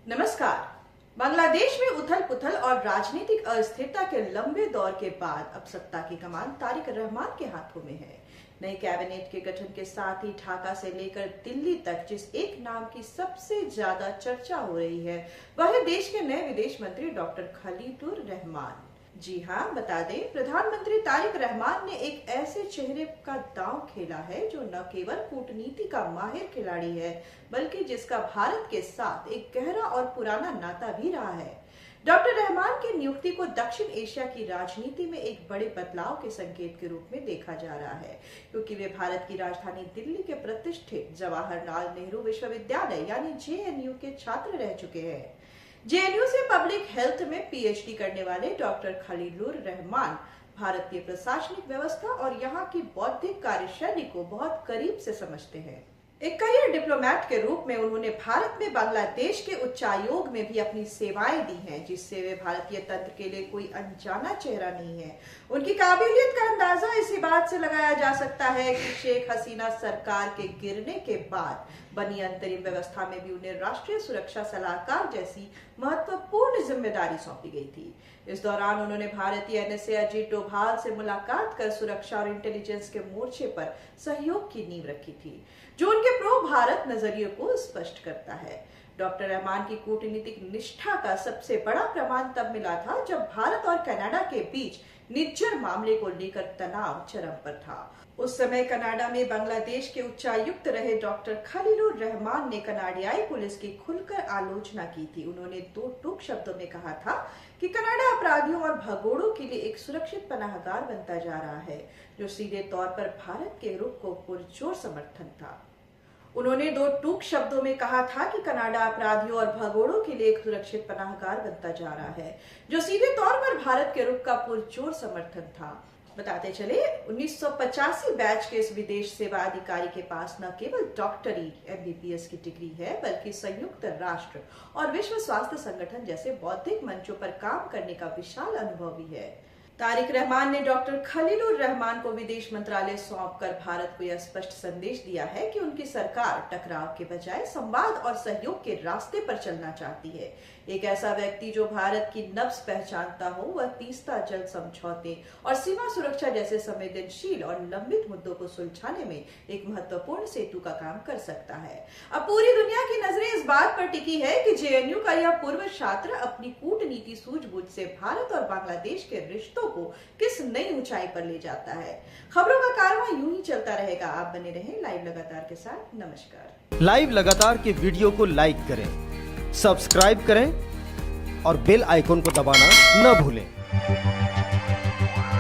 नमस्कार। बांग्लादेश में उथल पुथल और राजनीतिक अस्थिरता के लंबे दौर के बाद अब सत्ता की कमान तारिक रहमान के हाथों में है। नई कैबिनेट के गठन के साथ ही ढाका से लेकर दिल्ली तक जिस एक नाम की सबसे ज्यादा चर्चा हो रही है वह है देश के नए विदेश मंत्री डॉक्टर खलीलुर रहमान। जी हाँ, बता दें, प्रधानमंत्री तारिक रहमान ने एक ऐसे चेहरे का दांव खेला है जो न केवल कूटनीति का माहिर खिलाड़ी है बल्कि जिसका भारत के साथ एक गहरा और पुराना नाता भी रहा है। डॉक्टर रहमान की नियुक्ति को दक्षिण एशिया की राजनीति में एक बड़े बदलाव के संकेत के रूप में देखा जा रहा है, क्योंकि वे भारत की राजधानी दिल्ली के प्रतिष्ठित जवाहरलाल नेहरू विश्वविद्यालय यानी जेएनयू के छात्र रह चुके हैं। जेएनयू से पब्लिक हेल्थ में पीएचडी करने वाले डॉक्टर खलीलुर रहमान भारतीय प्रशासनिक व्यवस्था और यहाँ की बौद्धिक कार्यशैली को बहुत करीब से समझते हैं। एक करियर डिप्लोमेट के रूप में उन्होंने भारत में बांग्लादेश के उच्चायोग में भी अपनी सेवाएं दी हैं, जिससे वे भारतीय तंत्र के लिए कोई अनजाना चेहरा नहीं है। उनकी काबिलियत का अंदाजा इसी बात से लगाया जा सकता है कि शेख हसीना सरकार के गिरने के बाद बनी अंतरिम व्यवस्था में भी उन्हें राष्ट्रीय सुरक्षा सलाहकार जैसी महत्वपूर्ण जिम्मेदारी सौंपी गई थी। इस दौरान उन्होंने भारतीय एनएसए अजीत डोभाल से मुलाकात कर सुरक्षा और इंटेलिजेंस के मोर्चे पर सहयोग की नींव रखी थी, जो उनके प्रो भारत नजरिए को स्पष्ट करता है। डॉक्टर रहमान की कूटनीतिक निष्ठा का सबसे बड़ा प्रमाण तब मिला था जब भारत और कनाडा के बीच निज्जर मामले को लेकर तनाव चरम पर था। उस समय कनाडा में बांग्लादेश के उच्चायुक्त रहे डॉक्टर खलीलुर रहमान ने कनाडियाई पुलिस की खुलकर आलोचना की थी। उन्होंने दो टूक शब्दों में कहा था कि कनाडा अपराधियों और भगोड़ों के लिए एक सुरक्षित पनाहगार बनता जा रहा है, जो सीधे तौर पर भारत के रुख को पुरजोर समर्थन था। उन्होंने दो टूक शब्दों में कहा था कि कनाडा अपराधियों और भगोड़ों के लिए एक सुरक्षित पनाहगार बनता जा रहा है, जो सीधे तौर पर भारत के रुख का पुरजोर समर्थन था। बताते चले, 1985 बैच के इस विदेश सेवा अधिकारी के पास न केवल डॉक्टरी एमबीबीएस की डिग्री है बल्कि संयुक्त राष्ट्र और विश्व स्वास्थ्य संगठन जैसे बौद्धिक मंचों पर काम करने का विशाल अनुभव भी है। तारिक रहमान ने डॉक्टर खलीलुर रहमान को विदेश मंत्रालय सौंपकर भारत को यह स्पष्ट संदेश दिया है कि उनकी सरकार टकराव के बजाय संवाद और सहयोग के रास्ते पर चलना चाहती है। एक ऐसा व्यक्ति जो भारत की नब्ज पहचानता हो, वह तीस्ता जल समझौते और सीमा सुरक्षा जैसे संवेदनशील और लंबित मुद्दों को सुलझाने में एक महत्वपूर्ण सेतु का काम कर सकता है। अब पूरी दुनिया की नजरें इस बात पर टिकी है कि जेएनयू का यह पूर्व छात्र अपनी कूटनीति सूझबूझ से भारत और बांग्लादेश के रिश्तों को किस नई ऊंचाई पर ले जाता है। खबरों का कारवां यूं ही चलता रहेगा। आप बने रहें लाइव लगातार के साथ। नमस्कार। लाइव लगातार के वीडियो को लाइक करें, सब्सक्राइब करें और बेल आइकॉन को दबाना न भूलें।